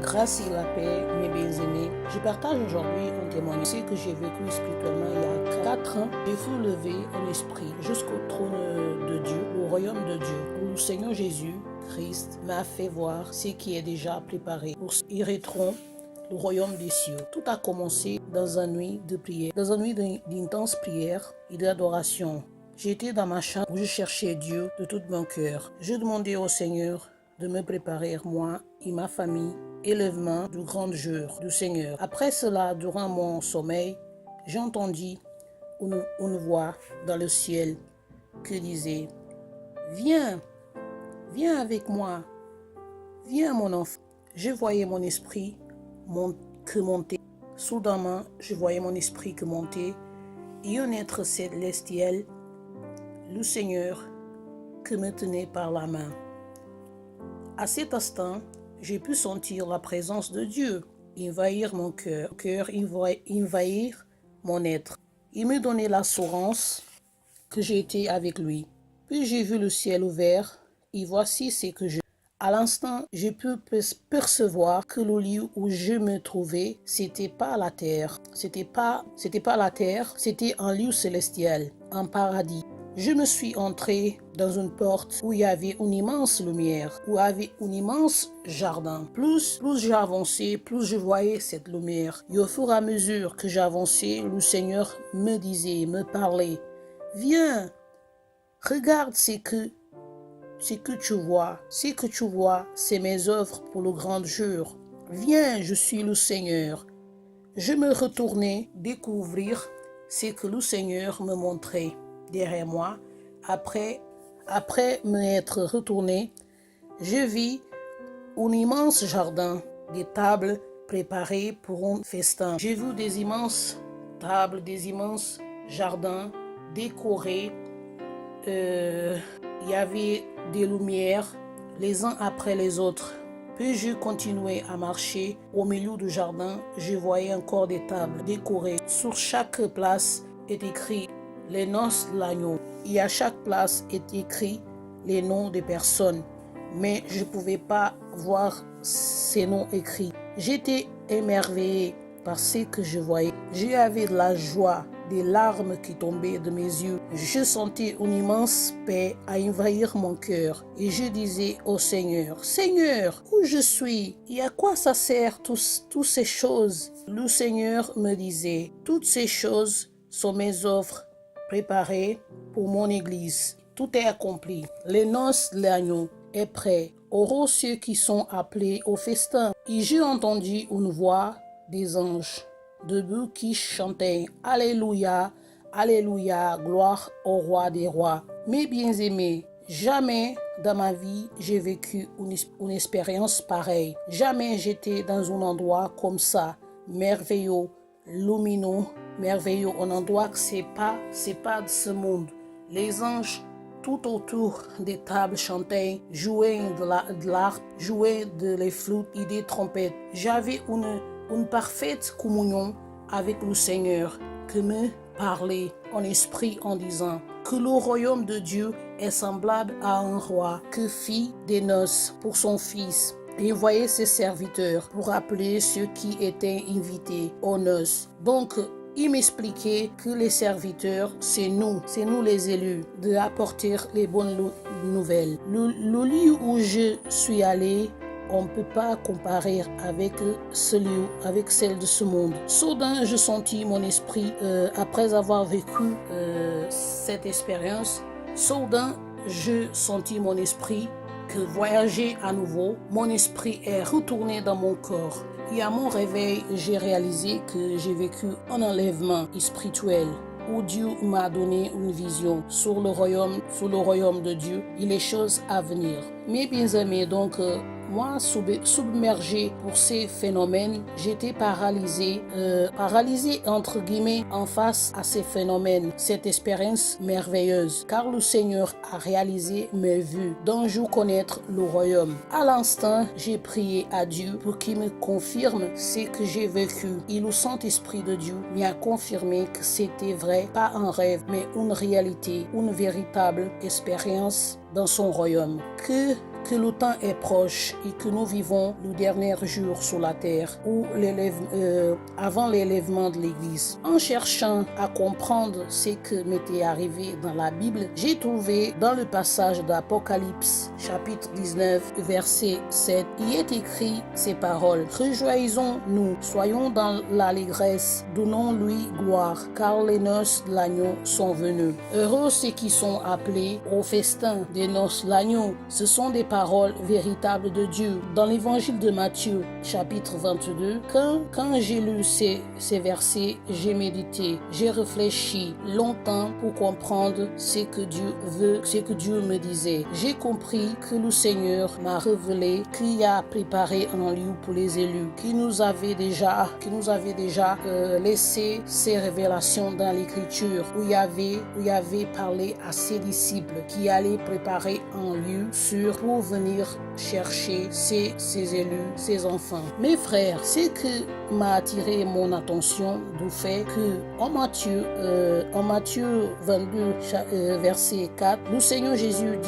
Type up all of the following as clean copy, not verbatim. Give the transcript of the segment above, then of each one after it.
Grâce et la paix, mes bien-aimés. Je partage aujourd'hui un témoignage que j'ai vécu spirituellement il y a 4 ans. J'ai fui lever en esprit jusqu'au trône de Dieu, au royaume de Dieu, où le Seigneur Jésus Christ m'a fait voir ce qui est déjà préparé pour hériteront le royaume des cieux. Tout a commencé dans une nuit de prière, dans une nuit d'intense prière et d'adoration. J'étais dans ma chambre où je cherchais Dieu de tout mon cœur. Je demandais au Seigneur de me préparer, moi et ma famille, élèvement du grand jour du Seigneur. Après cela, durant mon sommeil, j'ai entendu une voix dans le ciel qui disait « Viens, viens avec moi, viens mon enfant. » Je voyais mon esprit que monter. Soudainement, je voyais mon esprit que monter et un être célestiel, le Seigneur, qui me tenait par la main. À cet instant, j'ai pu sentir la présence de Dieu envahir mon cœur, envahir mon être. Il me donnait l'assurance que j'étais avec lui. Puis j'ai vu le ciel ouvert et voici ce que je... À l'instant, j'ai pu percevoir que le lieu où je me trouvais, c'était pas la terre. C'était pas la terre, c'était un lieu célestiel, un paradis. Je me suis entré dans une porte où il y avait une immense lumière, où il y avait un immense jardin. Plus j'avançais, plus je voyais cette lumière. Et au fur et à mesure que j'avançais, le Seigneur me disait, me parlait, « Viens, regarde ce que tu vois. Ce que tu vois, c'est mes œuvres pour le grand jour. Viens, je suis le Seigneur. » Je me retournais découvrir ce que le Seigneur me montrait derrière moi. Après m'être retourné, je vis un immense jardin, des tables préparées pour un festin. J'ai vu des immenses tables, des immenses jardins décorés. Il y avait des lumières les uns après les autres. Puis je continuais à marcher au milieu du jardin. Je voyais encore des tables décorées. Sur chaque place est écrit les noces de l'agneau. Et à chaque place est écrit les noms des personnes. Mais je ne pouvais pas voir ces noms écrits. J'étais émerveillé par ce que je voyais. J'avais de la joie, des larmes qui tombaient de mes yeux. Je sentais une immense paix à envahir mon cœur. Et je disais au Seigneur, « Seigneur, où je suis? Et à quoi ça sert toutes ces choses? » Le Seigneur me disait, « Toutes ces choses sont mes offres préparées pour mon Église. Tout est accompli. Les noces de l'agneau est prêt. Heureux ceux qui sont appelés au festin. » Et j'ai entendu une voix des anges debout qui chantaient « Alléluia, Alléluia, gloire au roi des rois. » Mes bien-aimés, jamais dans ma vie j'ai vécu une expérience pareille. Jamais j'étais dans un endroit comme ça, merveilleux, lumineux, merveilleux, un endroit que c'est pas de ce monde. Les anges tout autour des tables chantaient, jouaient de l'harpe, jouaient les flûtes et des trompettes. J'avais une parfaite communion avec le Seigneur qui me parlait en esprit en disant que le royaume de Dieu est semblable à un roi qui fit des noces pour son fils et envoyait ses serviteurs pour appeler ceux qui étaient invités aux noces. Donc, il m'expliquait que les serviteurs, c'est nous les élus, de apporter les bonnes nouvelles. Le lieu où je suis allé, on ne peut pas comparer avec ce lieu, avec celle de ce monde. Soudain, je sentis mon esprit, après avoir vécu cette expérience, soudain, je sentis mon esprit que voyager à nouveau. Mon esprit est retourné dans mon corps. Et à mon réveil, j'ai réalisé que j'ai vécu un enlèvement spirituel où Dieu m'a donné une vision sur le royaume de Dieu et les choses à venir. Mes bien-aimés, donc, moi, submergé pour ces phénomènes, j'étais paralysé entre guillemets en face à ces phénomènes, cette expérience merveilleuse, car le Seigneur a réalisé mes vues, dont je connaître le royaume. À l'instant, j'ai prié à Dieu pour qu'il me confirme ce que j'ai vécu. Et le Saint-Esprit de Dieu m'a confirmé que c'était vrai, pas un rêve, mais une réalité, une véritable expérience dans son royaume. Que que le temps est proche et que nous vivons le dernier jour sur la terre, avant l'élèvement de l'Église. En cherchant à comprendre ce que m'était arrivé dans la Bible, j'ai trouvé dans le passage d'Apocalypse, chapitre 19, verset 7, il est écrit ces paroles: « Réjouissons-nous, soyons dans l'allégresse, donnons-lui gloire, car les noces de l'agneau sont venues. Heureux ceux qui sont appelés au festin des noces de l'agneau. » Ce sont des paroles véritables de Dieu. Dans l'évangile de Matthieu, chapitre 22, quand j'ai lu ces versets, j'ai médité, j'ai réfléchi longtemps pour comprendre ce que Dieu veut, ce que Dieu me disait. J'ai compris que le Seigneur m'a révélé qu'il a préparé un lieu pour les élus, qui nous avait déjà laissé ces révélations dans l'Écriture, où il avait parlé à ses disciples qui allaient préparer un lieu sûr pour venir chercher ces élus, ces enfants. Mes frères, ce que m'a attiré mon attention du fait que en Matthieu 22, verset 4, le Seigneur Jésus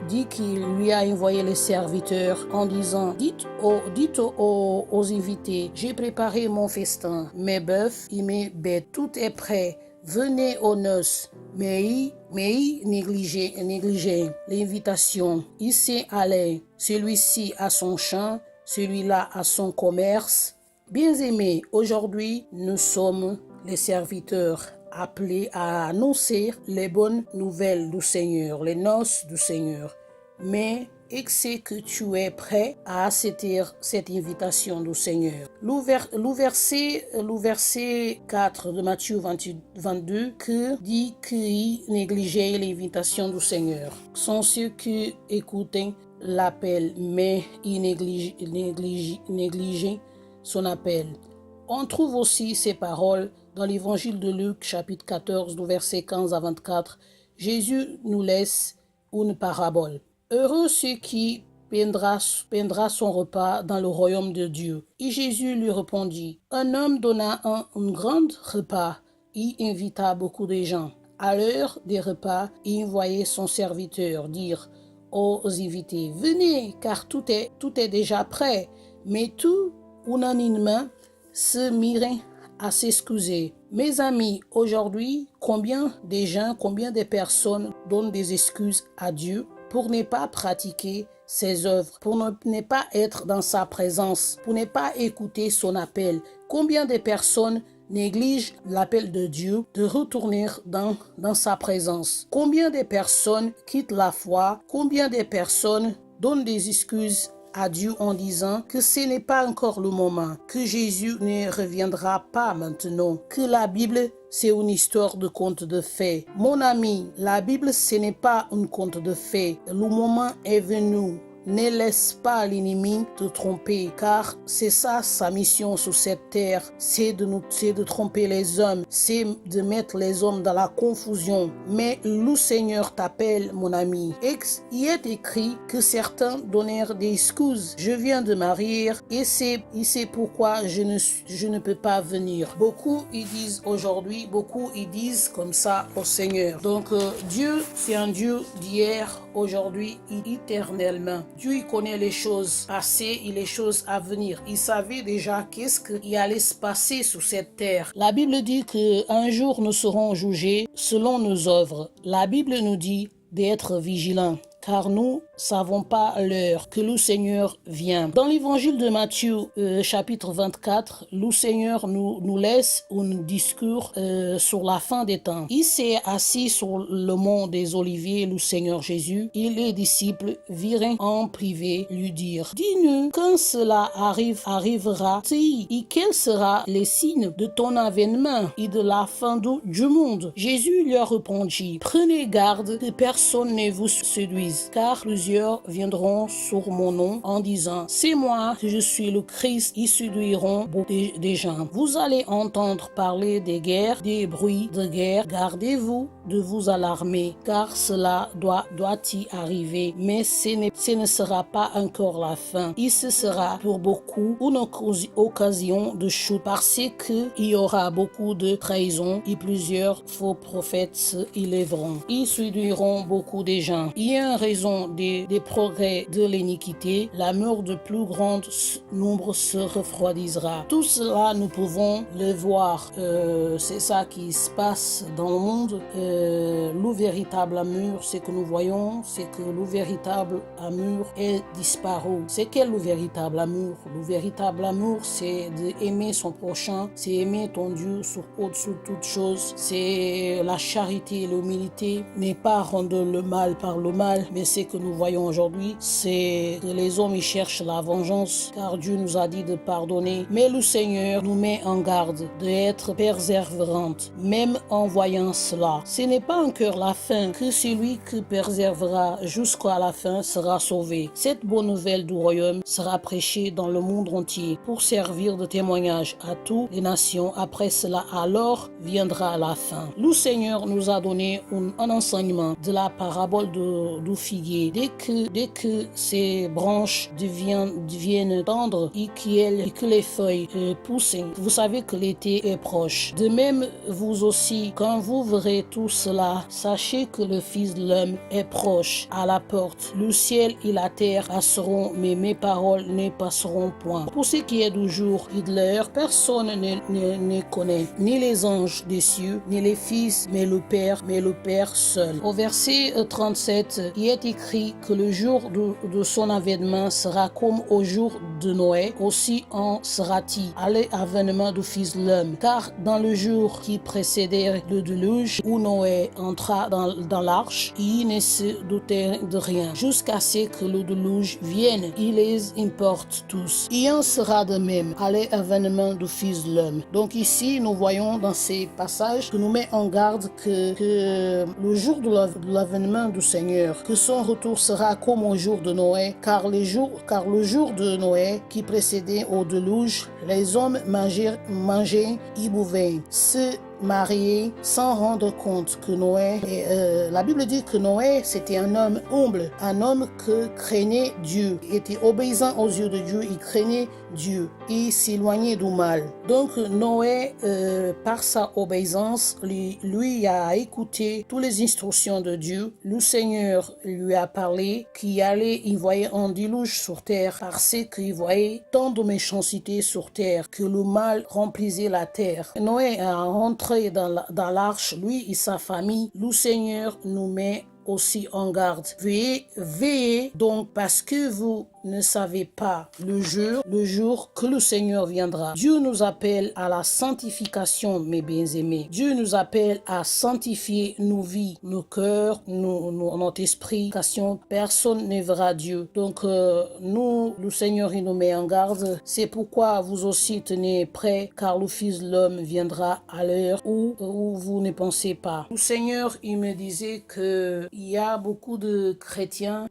dit qu'il lui a envoyé les serviteurs en disant: dites aux invités, j'ai préparé mon festin, mes bœufs et mes bêtes, tout est prêt. Venez aux noces. Mais il négligeait l'invitation. Il s'est allé, celui-ci à son champ, celui-là à son commerce. Bien-aimés, aujourd'hui, nous sommes les serviteurs appelés à annoncer les bonnes nouvelles du Seigneur, les noces du Seigneur. Mais est-ce que tu es prêt à accepter cette invitation du Seigneur? Le verset 4 de Matthieu 22 que dit qu'il négligeait l'invitation du Seigneur. Sont ceux qui écoutent l'appel, mais ils négligent son appel. On trouve aussi ces paroles dans l'évangile de Luc, chapitre 14, du verset 15 à 24. Jésus nous laisse une parabole. Heureux ceux qui peindra son repas dans le royaume de Dieu. Et Jésus lui répondit: un homme donna un grand repas et invita beaucoup de gens. À l'heure des repas, il envoyait son serviteur dire aux invités: venez, car tout est déjà prêt. Mais tout unanimement se mirent à s'excuser. Mes amis, aujourd'hui, combien de personnes donnent des excuses à Dieu pour ne pas pratiquer ses œuvres, pour ne pas être dans sa présence, pour ne pas écouter son appel? Combien de personnes négligent l'appel de Dieu de retourner dans sa présence? Combien de personnes quittent la foi? Combien de personnes donnent des excuses à Dieu en disant que ce n'est pas encore le moment, que Jésus ne reviendra pas maintenant, que la Bible c'est une histoire de conte de fées? Mon ami, la Bible ce n'est pas un conte de fées. Le moment est venu. Ne laisse pas l'ennemi te tromper, car c'est ça sa mission sur cette terre, c'est de tromper les hommes, c'est de mettre les hommes dans la confusion. Mais le Seigneur t'appelle, mon ami. Il est écrit que certains donnèrent des excuses. Je viens de marier et c'est pourquoi je ne peux pas venir. Beaucoup ils disent aujourd'hui, beaucoup ils disent comme ça au Seigneur. Donc Dieu, c'est un Dieu d'hier, aujourd'hui et éternellement. Dieu, il connaît les choses passées et les choses à venir. Il savait déjà qu'est-ce qui allait se passer sur cette terre. La Bible dit qu'un jour nous serons jugés selon nos œuvres. La Bible nous dit d'être vigilants, car nous savons pas l'heure que le Seigneur vient. Dans l'évangile de Matthieu, chapitre 24, le Seigneur nous laisse un discours sur la fin des temps. Il s'est assis sur le mont des Oliviers, le Seigneur Jésus, et les disciples virent en privé lui dire: dis-nous quand cela arrivera-t-il et quel sera les signes de ton avènement et de la fin du monde? Jésus leur répondit: prenez garde que personne ne vous séduise, car plusieurs viendront sur mon nom en disant: c'est moi, je suis le Christ. Ils séduiront beaucoup des gens. Vous allez entendre parler des guerres, des bruits de guerre. Gardez-vous de vous alarmer, car cela doit y arriver, mais ce ne sera pas encore la fin. Et ce sera pour beaucoup une occasion de chute, parce qu'il y aura beaucoup de trahison et plusieurs faux prophètes se élèveront. Ils séduiront beaucoup de gens. Et en raison des progrès de l'iniquité, l'amour de plus grand nombre se refroidira. Tout cela, nous pouvons le voir. C'est ça qui se passe dans le monde. Le véritable amour, c'est que nous voyons, c'est que le véritable amour est disparu. C'est quel le véritable amour? Le véritable amour, c'est d'aimer son prochain, c'est aimer ton Dieu au-dessus de toute chose. C'est la charité et l'humilité, n'est pas rendre le mal par le mal, mais c'est que nous voyons aujourd'hui, c'est que les hommes ils cherchent la vengeance, car Dieu nous a dit de pardonner. Mais le Seigneur nous met en garde d'être persévérante, même en voyant cela. Ce n'est pas encore la fin, que celui qui persévérera jusqu'à la fin sera sauvé. Cette bonne nouvelle du royaume sera prêchée dans le monde entier pour servir de témoignage à toutes les nations. Après cela, alors viendra la fin. Le Seigneur nous a donné un enseignement de la parabole du figuier. Dès que ces branches deviennent tendres et que les feuilles poussent, vous savez que l'été est proche. De même, vous aussi, quand vous verrez tout cela, sachez que le Fils de l'homme est proche, à la porte. Le ciel et la terre passeront, mais mes paroles ne passeront point. Pour ce qui est du jour et de l'heure, personne ne connaît, ni les anges des cieux, ni les fils, mais le Père seul. Au verset 37, il est écrit que le jour de son avènement sera comme au jour de Noé, aussi en sera-t-il à l'avènement du Fils de l'homme. Car dans le jour qui précédait le déluge, où Noé entra dans l'arche, il ne se doutait de rien, jusqu'à ce que le déluge vienne. Il les importe tous. Il en sera de même à l'avènement du Fils de l'homme. Donc ici, nous voyons dans ces passages que nous met en garde que le jour de l'avènement du Seigneur, que son retour sera comme au jour de Noé, car le jour de Noé qui précédait au déluge, les hommes mangeaient et buvaient, se mariés sans rendre compte que Noé, la Bible dit que Noé c'était un homme humble, un homme qui craignait Dieu, il était obéissant aux yeux de Dieu, il craignait Dieu, il s'éloignait du mal. Donc Noé, par sa obéissance, lui a écouté toutes les instructions de Dieu. Le Seigneur lui a parlé qu'il allait y voyait un déluge sur terre, parce qu'il voyait tant de méchanceté sur terre, que le mal remplissait la terre. Noé a rentré dans l'arche, lui et sa famille. Le Seigneur nous met aussi en garde. Veillez donc, parce que vous ne savez pas le jour que le Seigneur viendra. Dieu nous appelle à la sanctification, mes bien-aimés. Dieu nous appelle à sanctifier nos vies, nos cœurs, notre esprit. Personne ne verra Dieu. Donc, le Seigneur, il nous met en garde. C'est pourquoi vous aussi tenez prêts, car le Fils de l'homme viendra à l'heure où vous ne pensez pas. Le Seigneur, il me disait que il y a beaucoup de chrétiens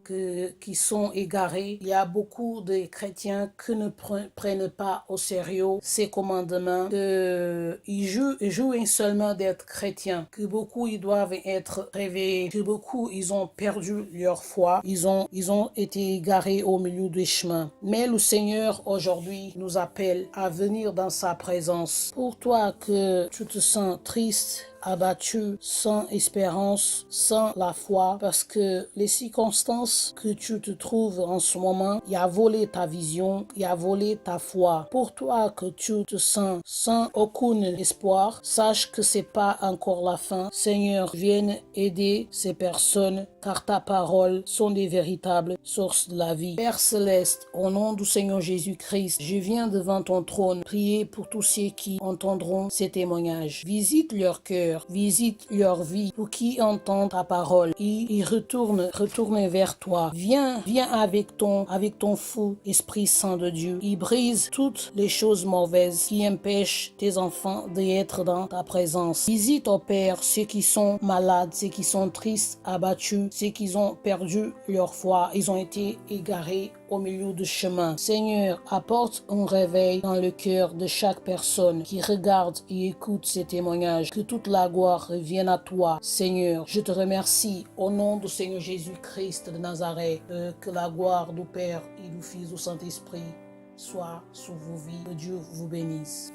qui sont égarés. Il y a beaucoup de chrétiens qui ne prennent pas au sérieux ces commandements. Ils jouent seulement d'être chrétiens. Que beaucoup ils doivent être réveillés. Que beaucoup ils ont perdu leur foi. Ils ont été égarés au milieu des chemins. Mais le Seigneur aujourd'hui nous appelle à venir dans sa présence. Pour toi que tu te sens triste, abattu, sans espérance, sans la foi, parce que les circonstances que tu te trouves en ce moment, il a volé ta vision, il a volé ta foi. Pour toi que tu te sens sans aucun espoir, sache que c'est pas encore la fin. Seigneur, viens aider ces personnes, car ta parole sont des véritables sources de la vie. Père céleste, au nom du Seigneur Jésus-Christ, je viens devant ton trône prier pour tous ceux qui entendront ces témoignages. Visite leur cœur, visite leur vie, pour qu'ils entendent ta parole. Ils retournent vers toi. Viens avec ton fou Esprit Saint de Dieu. Il brise toutes les choses mauvaises qui empêchent tes enfants d'être dans ta présence. Visite, oh Père, ceux qui sont malades, ceux qui sont tristes, abattus, c'est qu'ils ont perdu leur foi. Ils ont été égarés au milieu du chemin. Seigneur, apporte un réveil dans le cœur de chaque personne qui regarde et écoute ces témoignages. Que toute la gloire revienne à toi, Seigneur. Je te remercie au nom du Seigneur Jésus-Christ de Nazareth. Que la gloire du Père et du Fils du Saint-Esprit soit sur vos vies. Que Dieu vous bénisse.